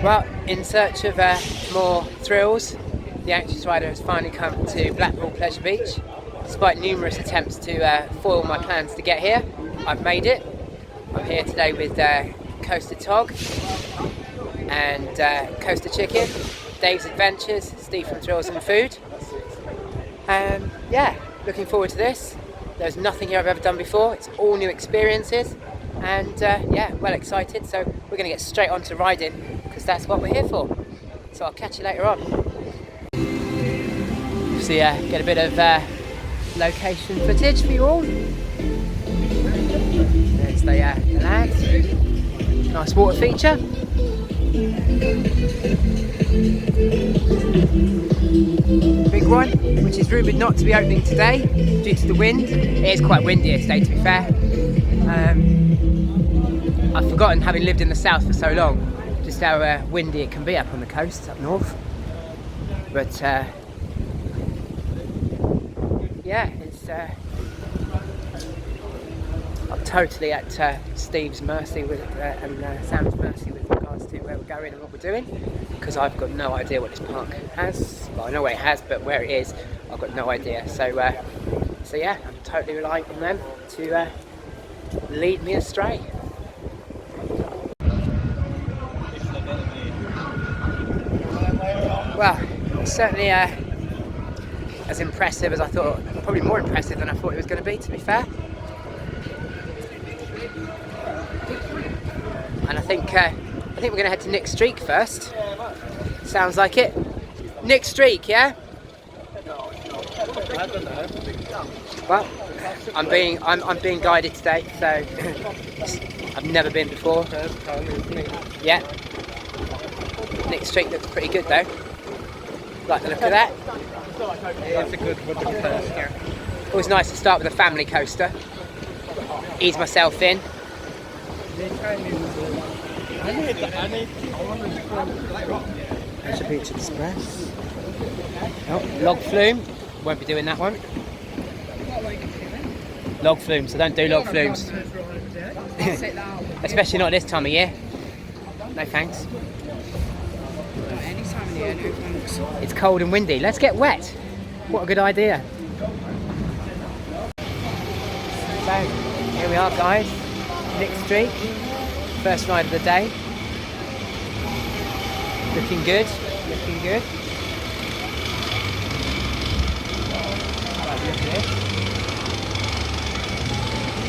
Well, in search of more thrills, the anxious rider has finally come to Blackpool Pleasure Beach. Despite numerous attempts to foil my plans to get here, I've made it. I'm here today with Coaster Tog and Coaster Chicken, Dave's Adventures, Steve from Thrills and Food. Yeah, looking forward to this. There's nothing here I've ever done before. It's all new experiences, and yeah, well excited. So we're going to get straight on to riding because that's what we're here for. So I'll catch you later on. See, get a bit of location footage for you all. There's the lads. Nice water feature. Big one, which is rumoured not to be opening today due to the wind. It is quite windy here today, to be fair. I've forgotten, having lived in the south for so long, just how windy it can be up on the coast, up north. But yeah, it's I'm totally at Steve's mercy with and Sam's mercy with regards to where we're going and what we're doing, because I've got no idea what this park has. Well, I know where it has, but where it is, I've got no idea. So yeah, I'm totally relying on them to lead me astray. Well, certainly as impressive as I thought, probably more impressive than I thought it was going to be, to be fair. And I think we're going to head to Nick's Streak first. Sounds like it. Nick's Streak, yeah? I don't know. Well, I'm being guided today, so I've never been before. Yeah. Nick's Streak looks pretty good though. Like the look of that. It's a good wooden coaster. Always nice to start with a family coaster. Ease myself in. There's a Beach Express. Oh, log flume. Won't be doing that one. Log flume, so don't do log flumes. Especially not this time of year. No thanks. It's cold and windy. Let's get wet. What a good idea. So, here we are, guys. Nick's Streak. First ride of the day. Looking good. Looking good. Right, look at this.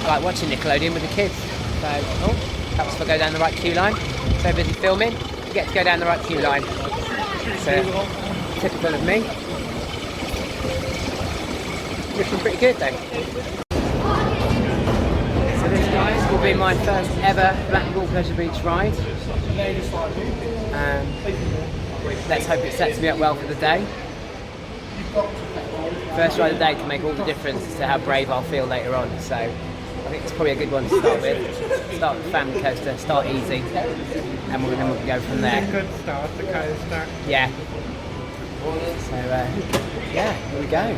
I like watching Nickelodeon with the kids. So, oh, perhaps if I go down the right queue line. So busy filming, forget to go down the right queue line. So, typical of me. Looking pretty good though. So this, guys, will be my first ever Blackpool Pleasure Beach ride. Let's hope it sets me up well for the day. First ride of the day can make all the difference as to how brave I'll feel later on. So I think it's probably a good one to start with. Start with the family coaster, start easy, and then we'll go from there. It's a good start, the coaster. Yeah. So yeah, here we go.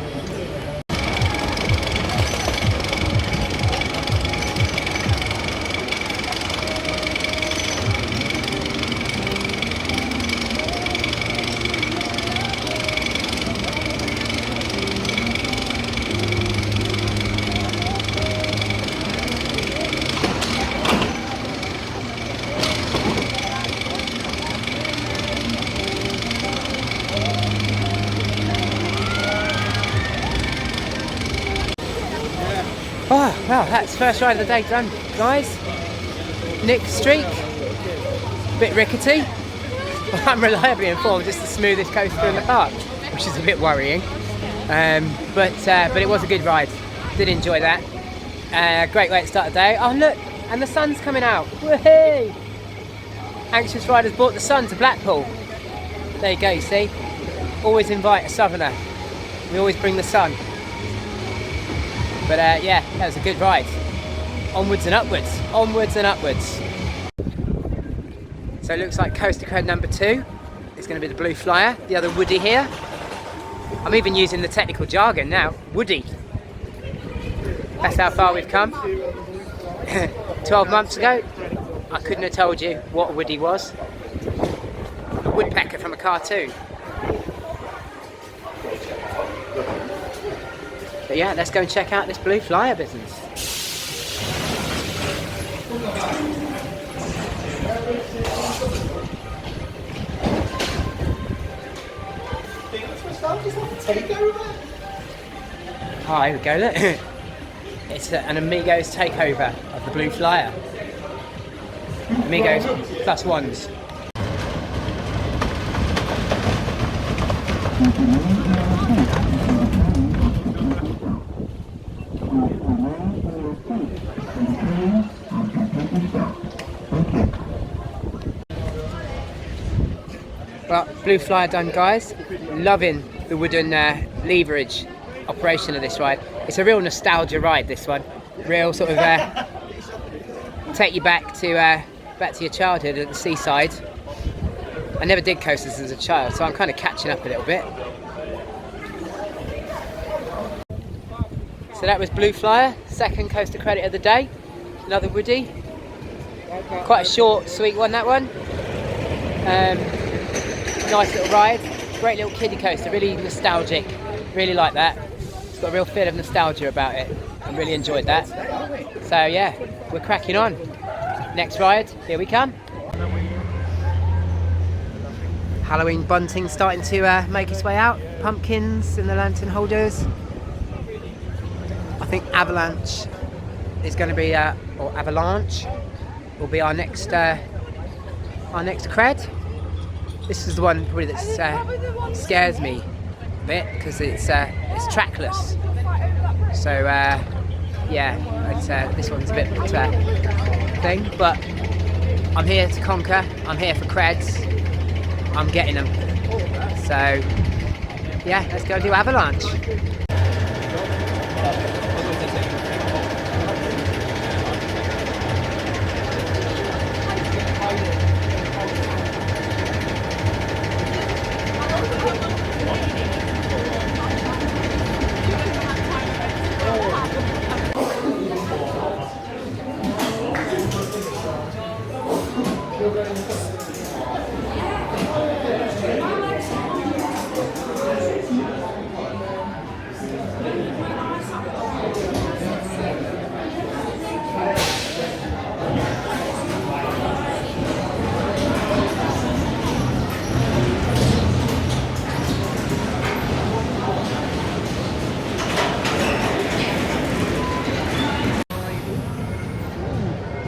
Oh, well, that's first ride of the day done, guys. Nick's Streak, bit rickety. I'm reliably informed it's the smoothest coaster in the park, which is a bit worrying. But it was a good ride. Did enjoy that. Great way to start the day. Oh look, and the sun's coming out. Woohoo! Anxious Riders brought the sun to Blackpool. There you go, you see. Always invite a southerner. We always bring the sun. But yeah, that was a good ride. Onwards and upwards, onwards and upwards. So it looks like Coaster Cred number 2 is going to be the Blue Flyer. The other Woody here. I'm even using the technical jargon now. Woody. That's how far we've come. 12 months ago, I couldn't have told you what a Woody was. a woodpecker from a cartoon. But yeah, let's go and check out this blue flyer business. Oh, here we go, look. It's an Amigos takeover of the blue flyer. Amigos plus ones. Well, blue flyer done, guys. Loving the wooden leverage operation of this ride. It's a real nostalgia ride, this one. Real sort of take you back to your childhood at the seaside. I never did coasters as a child, so I'm kind of catching up a little bit. So that was Blue Flyer, second coaster credit of the day. Another woody. Quite a short, sweet one, that one. Nice little ride. Great little kiddie coaster, really nostalgic. Really like that. It's got a real feel of nostalgia about it. I really enjoyed that. So yeah, we're cracking on. Next ride, here we come. Halloween bunting starting to make its way out. Pumpkins in the lantern holders. I think Avalanche is going to be, or Avalanche will be our next cred. This is the one probably that scares me a bit because it's trackless. So yeah, this one's a bit thing, but I'm here to conquer. I'm here for creds. I'm getting them. So yeah, let's go do Avalanche.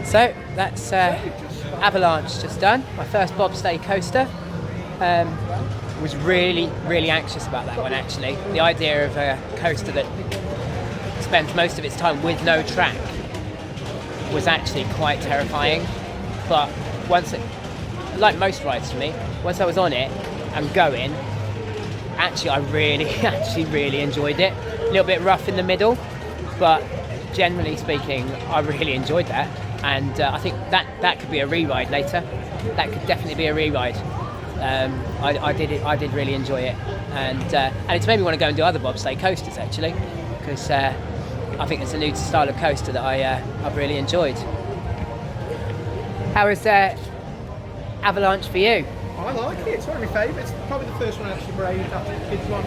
So that's Avalanche just done, my first bobsleigh coaster. Was really anxious about that one actually. The idea of a coaster that spends most of its time with no track was actually quite terrifying. But once like most rides for me, once I was on it and going, actually I really enjoyed it. A little bit rough in the middle, but generally speaking, I really enjoyed that. And I think that could be a re-ride later. That could definitely be a re-ride. I did really enjoy it, and it's made me want to go and do other bobsleigh coasters actually, because I think it's a new style of coaster that I've really enjoyed. How is Avalanche for you? I like it. It's one of my favourites. Probably the first one I actually braved after the kids one.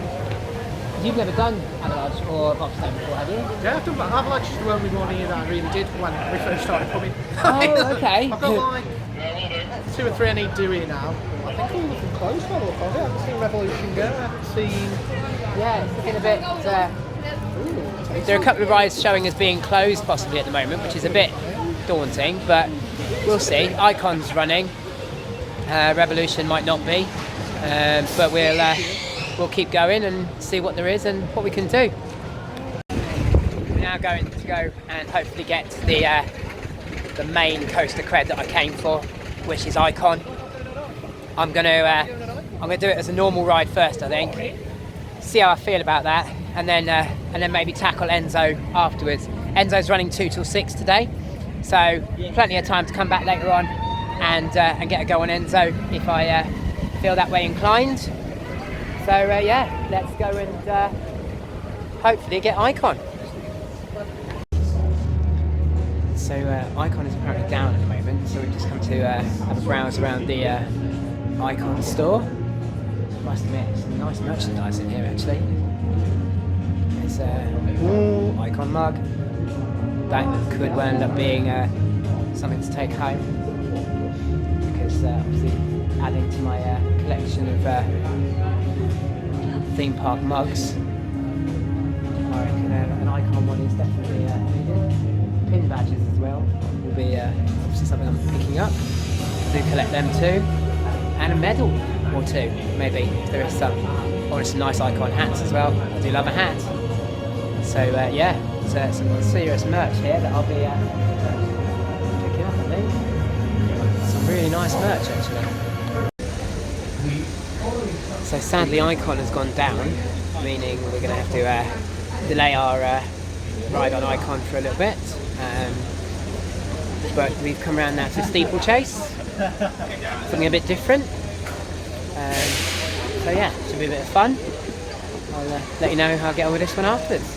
You've never done Avalanche or bobsleigh before, have you? Yeah, I've done that. Avalanche is the only one here that I really did when we first started coming. Oh, okay. I've got like 2 or 3 I need doing now. I think all of them closed by the look of it. I haven't seen Revolution go. I haven't seen... Yeah, it's looking a bit... there are a couple of rides showing as being closed possibly at the moment, which is a bit daunting, but we'll see. Icon's running. Revolution might not be, but we'll keep going and see what there is and what we can do. We're now going to go and hopefully get the main coaster cred that I came for, which is Icon. I'm gonna do it as a normal ride first, I think. See how I feel about that, and then maybe tackle Enzo afterwards. Enzo's running 2 till 6 today, so plenty of time to come back later on and get a go on Enzo if I feel that way inclined. So yeah, let's go and hopefully get Icon. So Icon is apparently down at the moment, so we've just come to have a browse around the Icon store. Must admit, some nice merchandise in here actually. There's a Icon mug. That could well end up being something to take home, because obviously adding to my collection of theme park mugs, I reckon an Icon one is definitely needed. Pin badges as well will be obviously something I'm picking up. Do collect them too, and a medal or two maybe if there is some. Or some nice Icon hats as well. I do love a hat. So yeah, it's some serious merch here that I'll be picking up, I think. Some really nice merch actually. So sadly Icon has gone down, meaning we're going to have to delay our ride on Icon for a little bit. But we've come around now to Steeplechase, something a bit different. So yeah, should be a bit of fun. I'll let you know how I get on with this one afterwards.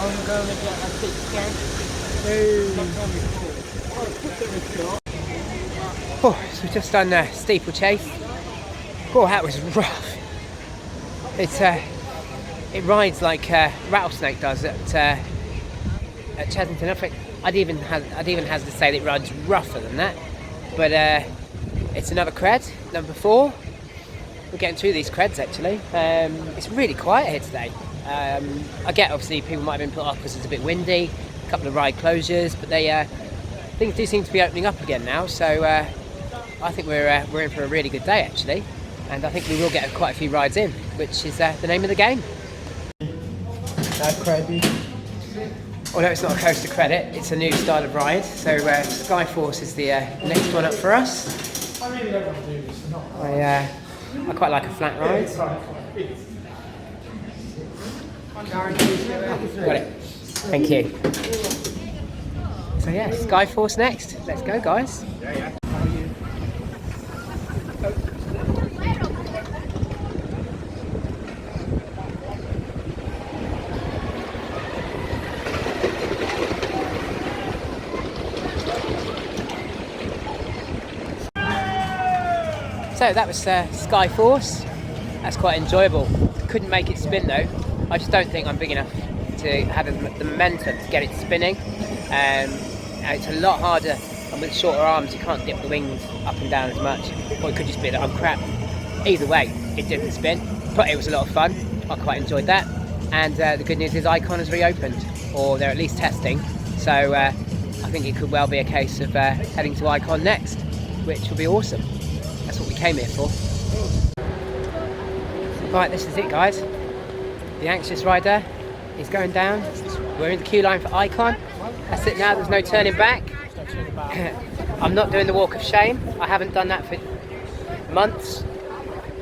I'm going to get a big scan. Oh, so we've just done Steeplechase. Oh, that was rough. It rides like Rattlesnake does at Chesington. I think I'd even have to say that it rides rougher than that. But it's another cred, number 4. We're getting through these creds actually. It's really quiet here today. I get obviously people might have been put off because it's a bit windy, a couple of ride closures, but things do seem to be opening up again now. So I think we're in for a really good day actually, and I think we will get quite a few rides in, which is the name of the game. Although it's not a coaster credit, it's a new style of ride. So Skyforce is the next one up for us. I really don't want to do this. I quite like a flat ride. Got it. Thank you. So yeah, Skyforce next. Let's go, guys. So that was Skyforce. That's quite enjoyable. Couldn't make it spin though. I just don't think I'm big enough to have the momentum to get it spinning. It's a lot harder, and with shorter arms you can't dip the wings up and down as much. Or it could just be that I'm crap. Either way, it didn't spin, but it was a lot of fun. I quite enjoyed that. And the good news is Icon has reopened, or they're at least testing. So I think it could well be a case of heading to Icon next, which will be awesome. That's what we came here for. Right, this is it guys. The anxious rider is going down. We're in the queue line for Icon. That's it now, there's no turning back. I'm not doing the walk of shame. I haven't done that for months.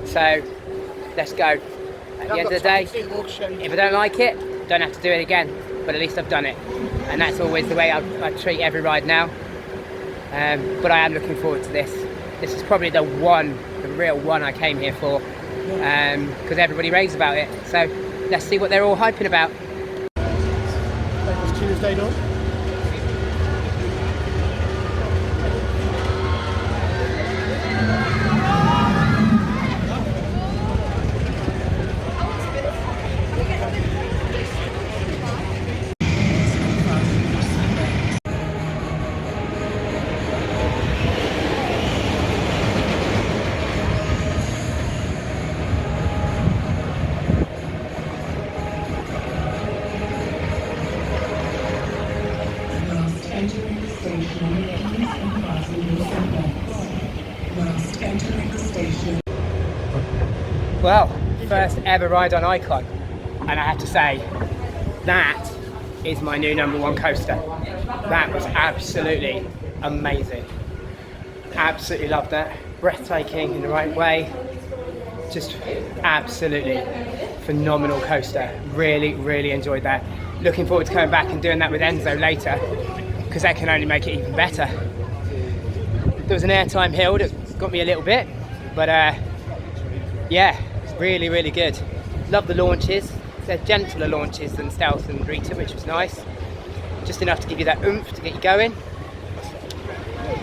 So let's go. At the end of the day, if I don't like it, don't have to do it again. But at least I've done it. And that's always the way I treat every ride now. But I am looking forward to this. This is probably the real one I came here for, because everybody raves about it. So let's see what they're all hyping about. It's Tuesday done. Well, first ever ride on Icon, and I have to say, that is my new #1 coaster. That was absolutely amazing. Absolutely loved that. Breathtaking in the right way. Just absolutely phenomenal coaster. Really, really enjoyed that. Looking forward to coming back and doing that with Enzo later, because that can only make it even better. There was an airtime hill that got me a little bit, but yeah, it's really, really good. Love the launches. They're gentler launches than Stealth and Rita, which was nice. Just enough to give you that oomph to get you going.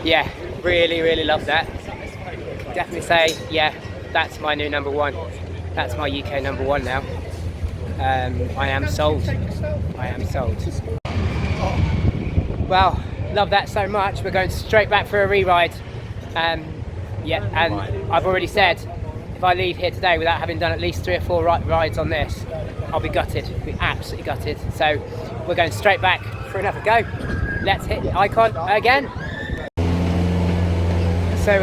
Yeah, really, really love that. Definitely say, yeah, that's my new number one. That's my UK number one now. I am sold. I am sold. Well, love that so much. We're going straight back for a re-ride. Yeah, and I've already said, if I leave here today without having done at least 3 or 4 rides on this, I'll be gutted. I'll be absolutely gutted. So we're going straight back for another go. Let's hit Icon again. So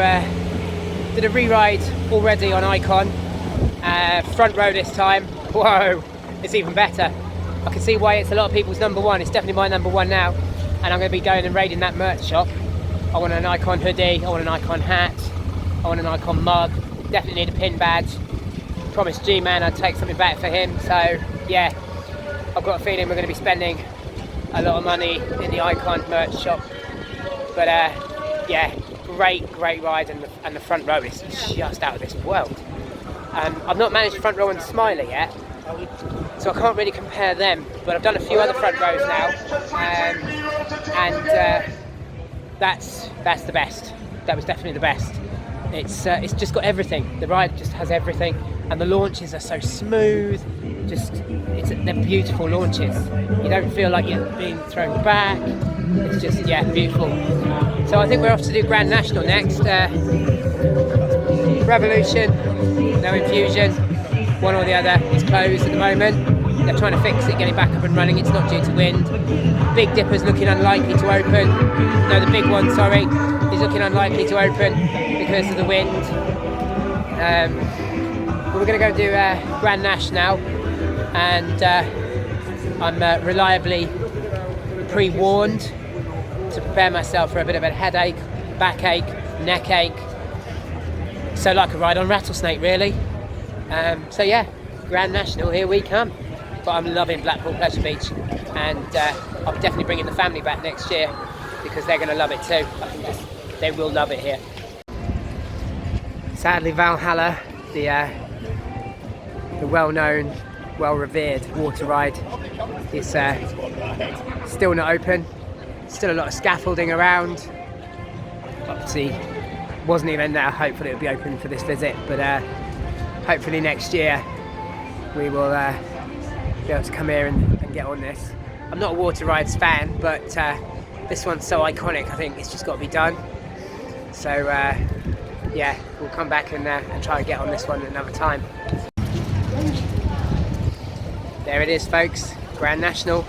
did a re-ride already on Icon. Front row this time. Whoa, it's even better. I can see why it's a lot of people's number one. It's definitely my number one now. And I'm going to be going and raiding that merch shop. I want an Icon hoodie, I want an Icon hat, I want an Icon mug. Definitely need a pin badge. Promised G-Man I'd take something back for him. So yeah, I've got a feeling we're going to be spending a lot of money in the Icon merch shop. But yeah, great ride, and the front row is just out of this world. I've not managed front row and Smiler yet, so I can't really compare them, but I've done a few other front rows now, and that's the best. That was definitely the best. It's just got everything. The ride just has everything, and the launches are so smooth. They're beautiful launches. You don't feel like you're being thrown back. It's just, yeah, beautiful. So I think we're off to do Grand National next. Revolution, no Infusion, one or the other. It's closed at the moment. They're trying to fix it, get it back up and running. It's not due to wind. Big Dipper's looking unlikely to open. No, the big one, sorry, is looking unlikely to open because of the wind. We're going to go do Grand Nash now, and I'm reliably pre-warned to prepare myself for a bit of a headache, backache, neck ache. So like a ride on Rattlesnake, really. So yeah, Grand National, here we come. But I'm loving Blackpool Pleasure Beach, and I'm definitely bringing the family back next year because they're going to love it too. They will love it here. Sadly, Valhalla, the well-known, well-revered water ride, is still not open. Still a lot of scaffolding around. Obviously, wasn't even there. Hopefully it'll be open for this visit, but hopefully next year we will be able to come here and get on this. I'm not a water rides fan, but this one's so iconic, I think it's just got to be done. So yeah, we'll come back and try and get on this one another time. There it is, folks, Grand National.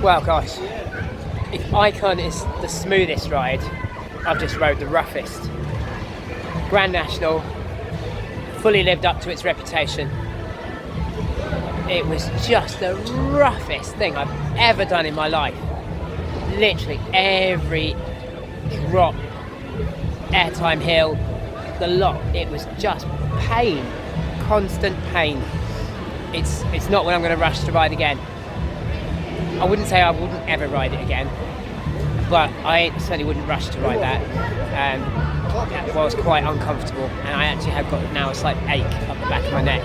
Well, gosh, if Icon is the smoothest ride, I've just rode the roughest. Grand National fully lived up to its reputation. It was just the roughest thing I've ever done in my life. Literally every drop, airtime hill, the lot. It was just pain, constant pain. It's not what I'm going to rush to ride again. I wouldn't say I wouldn't ever ride it again, but I certainly wouldn't rush to ride that. Well, I was quite uncomfortable, and I actually have got now a slight ache up the back of my neck,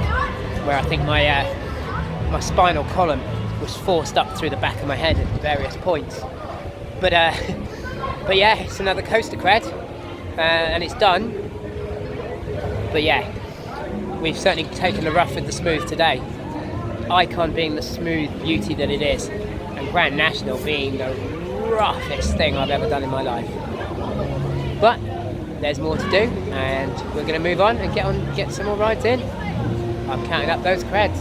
where I think my spinal column was forced up through the back of my head at various points. But yeah, it's another coaster cred, and it's done. But yeah, we've certainly taken the rough with the smooth today. Icon being the smooth beauty that it is, and Grand National being the roughest thing I've ever done in my life. But there's more to do, and we're going to move on and get some more rides in. I'm counting up those creds.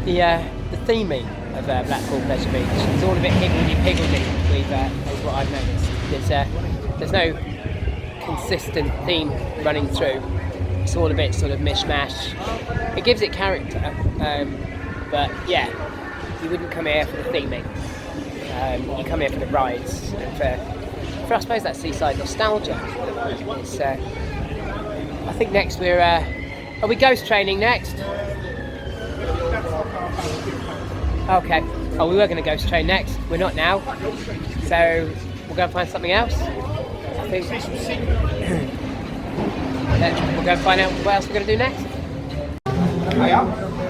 The theming of Blackpool Pleasure Beach is all a bit higgledy-piggledy, is what I've noticed. There's no consistent theme running through. it's all a bit sort of mishmash. It gives it character, but yeah, you wouldn't come here for the theming. You come here for the rides and for I suppose that seaside nostalgia. It's, I think next are we ghost training next? Okay. Oh, we were going to ghost train next. We're not now. So we'll go and find something else. I think we'll go and find out what else we're going to do next.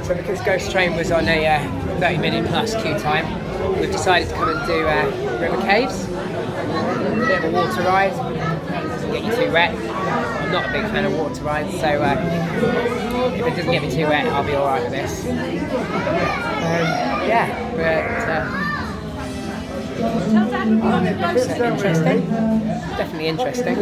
So because Ghost Train was on a 30-minute plus queue time, we've decided to come and do River Caves. A bit of a water ride. Doesn't get you too wet. I'm not a big fan of water rides, so if it doesn't get me too wet, I'll be alright with this. Yeah, but interesting. Definitely interesting.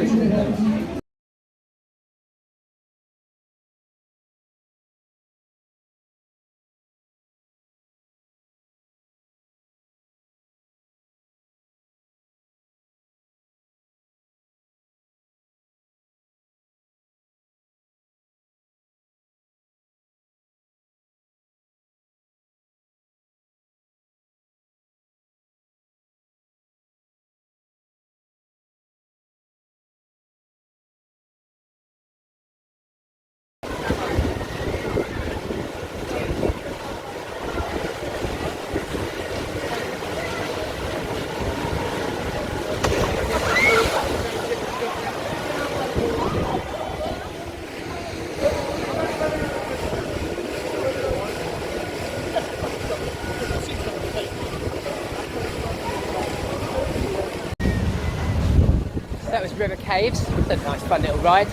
That was River Caves. It's a nice fun little ride.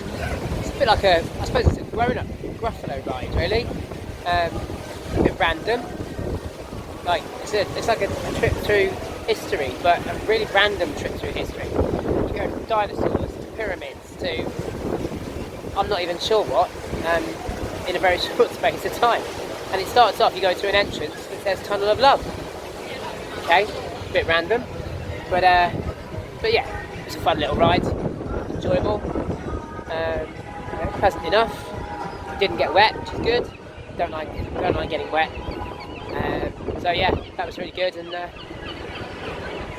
It's a bit like I suppose it's a grown-up Gruffalo ride really. A bit random. Like it's like a trip through history, but a really random trip through history. You go from dinosaurs to pyramids to I'm not even sure what, in a very short space of time. And it starts off, you go through an entrance that says Tunnel of Love. Okay, a bit random, but yeah. It's a fun little ride, enjoyable, pleasant enough. Didn't get wet, which is good. Don't like getting wet. So yeah, that was really good, and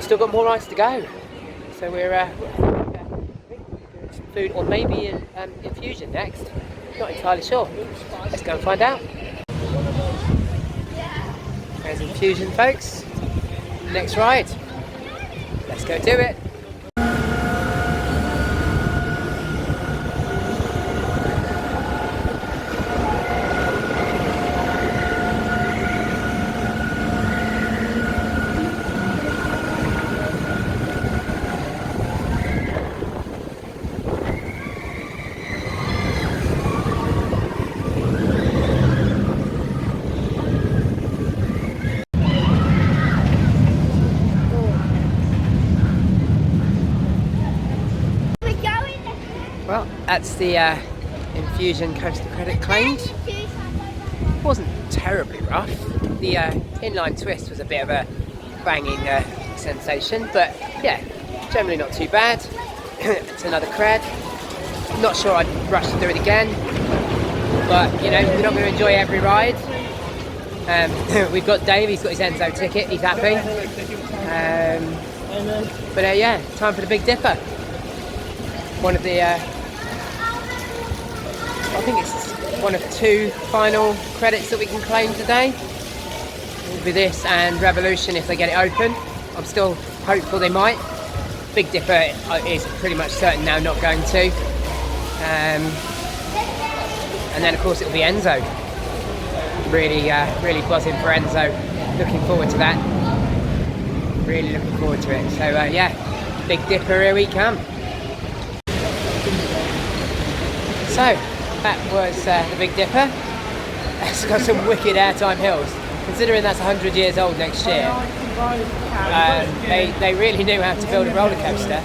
still got more rides to go. So we're some food, or maybe infusion next. Not entirely sure. Let's go and find out. There's infusion, folks. Next ride. Let's go do it. Well, that's the Infusion Coaster Credit claimed. It wasn't terribly rough. The inline twist was a bit of a banging sensation, but yeah, generally not too bad. It's another cred. Not sure I'd rush to do it again, but you know, you're not going to enjoy every ride. We've got Dave, he's got his Enzo ticket, he's happy. But yeah, time for the Big Dipper. One of the I think it's one of two final credits that we can claim today. It'll be this and Revolution if they get it open. I'm still hopeful they might. Big Dipper is pretty much certain now not going to. And then of course it'll be Enzo. Really buzzing for Enzo. Looking forward to that. Really looking forward to it. So yeah, Big Dipper, here we come. So, that was the Big Dipper. It's got some wicked airtime hills. Considering that's 100 years old next year, they really knew how to build a roller coaster.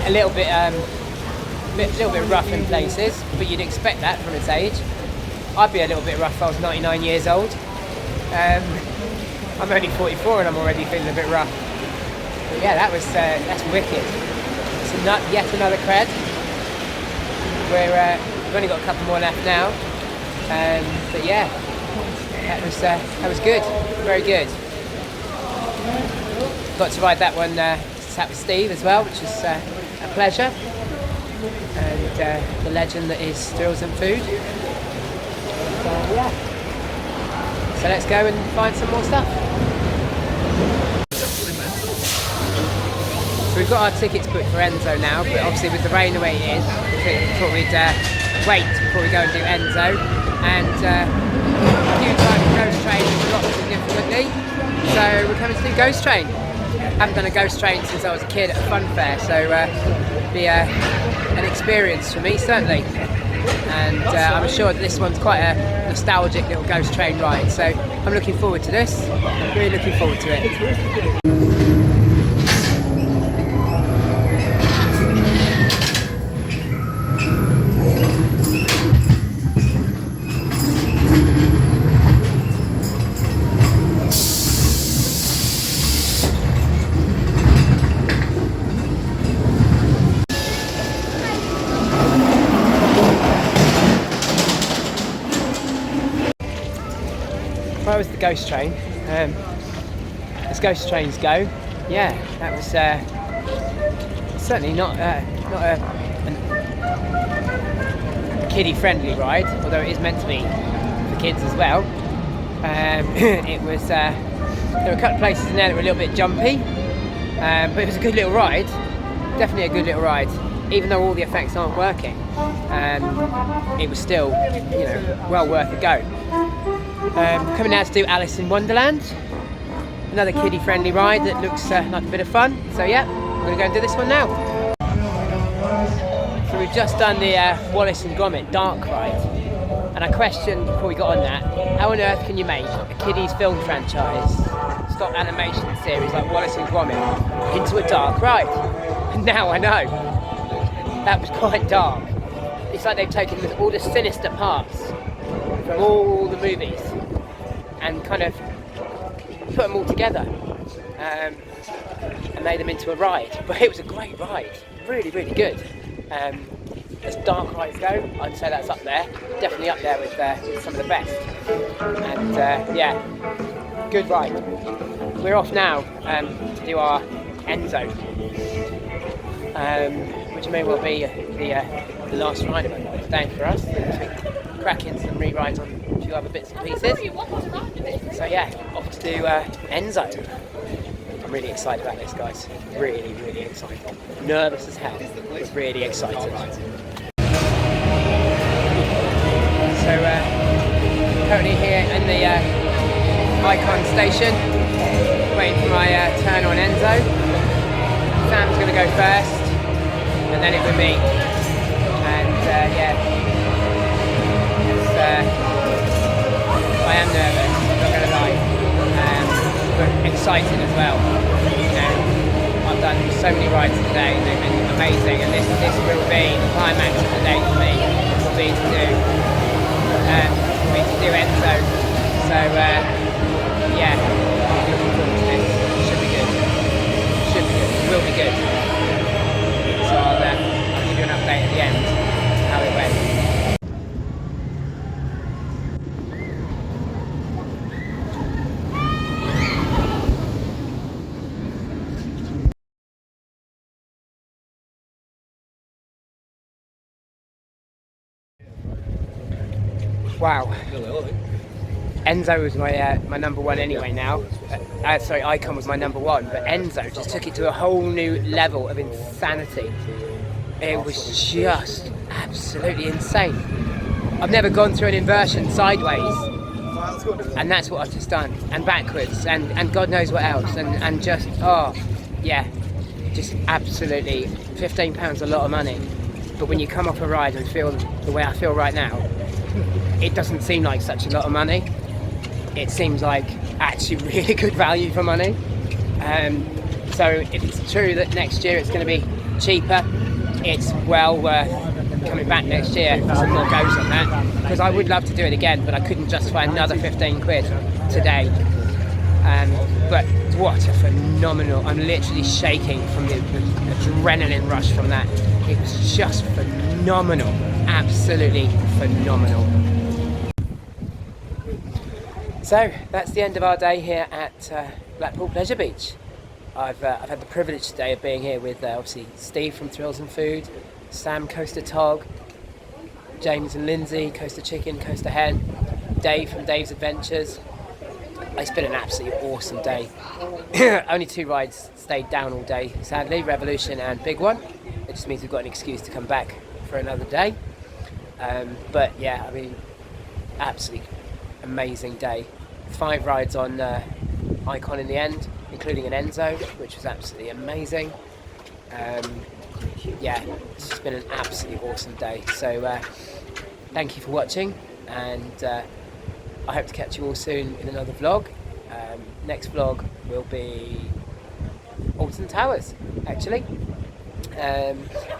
A little bit rough in places, but you'd expect that from its age. I'd be a little bit rough if I was 99 years old. I'm only 44 and I'm already feeling a bit rough. But yeah, that's wicked. It's yet another cred. we've only got a couple more left now. But yeah, that was good, very good. Got to ride that one sat with Steve as well, which was a pleasure. And the legend that is Thrills and Food. Yeah. So let's go and find some more stuff. So we've got our tickets booked for Enzo now, but obviously with the rain the way it is, we thought we'd wait before we go and do Enzo. And queue time for Ghost Train has dropped significantly, so we're coming to do Ghost Train. I haven't done a Ghost Train since I was a kid at a fun fair, so it'll be an experience for me certainly. And I'm sure that this one's quite a nostalgic little Ghost Train ride, so I'm looking forward to this. I'm really looking forward to it. That was the Ghost Train. As Ghost Trains go, yeah, that was certainly not a kiddie-friendly ride, although it is meant to be for kids as well. It was there were a couple of places in there that were a little bit jumpy, but it was a good little ride. Definitely a good little ride, even though all the effects aren't working. It was still, you know, well worth a go. Coming out to do Alice in Wonderland, another kiddie-friendly ride that looks like a bit of fun. So yeah, we're going to go and do this one now. So we've just done the Wallace and Gromit Dark ride, and I questioned before we got on that, how on earth can you make a kiddies film franchise, stop animation series like Wallace and Gromit into a dark ride? And now I know. That was quite dark. It's like they've taken all the sinister parts from all the movies and kind of put them all together and made them into a ride. But it was a great ride, really, really good. As dark rides go, I'd say that's up there, definitely up there with some of the best. And yeah, good ride. We're off now to do our Enzo, which may well be the last ride of the day for us. Cracking some re-rides on a few other bits and pieces. So yeah, off to do Enzo. I'm really excited about this, guys. Really, really excited. Nervous as hell, but really excited. So currently here in the Icon station, waiting for my turn on Enzo. Sam's going to go first, and then it will be me. And yeah. I am nervous, not going to lie, but excited as well. You know, I've done so many rides today and they've been amazing, and this will be the climax of the day for me. Will be to do Enzo. So yeah, I'm looking forward to this. Should be good. Should be good. Will be good. So I'll give you an update at the end how it went. Wow. Enzo was my number one anyway now. Sorry, Icon was my number one, but Enzo just took it to a whole new level of insanity. It was just absolutely insane. I've never gone through an inversion sideways, and that's what I've just done, and backwards, and God knows what else, and just, oh, yeah, just absolutely, £15 a lot of money. But when you come off a ride and feel the way I feel right now, it doesn't seem like such a lot of money. It seems like actually really good value for money. So if it's true that next year it's going to be cheaper, it's well worth coming back next year for some more goes on that, because I would love to do it again, but I couldn't justify another 15 quid today. But what a phenomenal, I'm literally shaking from the adrenaline rush from that. It was just phenomenal, absolutely phenomenal. So that's the end of our day here at Blackpool Pleasure Beach. I've had the privilege today of being here with obviously Steve from Thrills and Food, Sam Coaster Tog, James and Lindsay, Coaster Chicken, Coaster Hen, Dave from Dave's Adventures. It's been an absolutely awesome day. Only 2 rides stayed down all day, sadly, Revolution and Big One. It just means we've got an excuse to come back for another day. But yeah, I mean, absolutely amazing day. 5 rides on Icon in the end, including an Enzo, which was absolutely amazing. Yeah, it's just been an absolutely awesome day. So thank you for watching, and I hope to catch you all soon in another vlog. Next vlog will be Alton Towers, actually,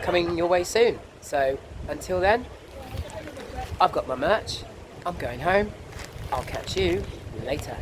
coming your way soon. So until then, I've got my merch, I'm going home, I'll catch you later.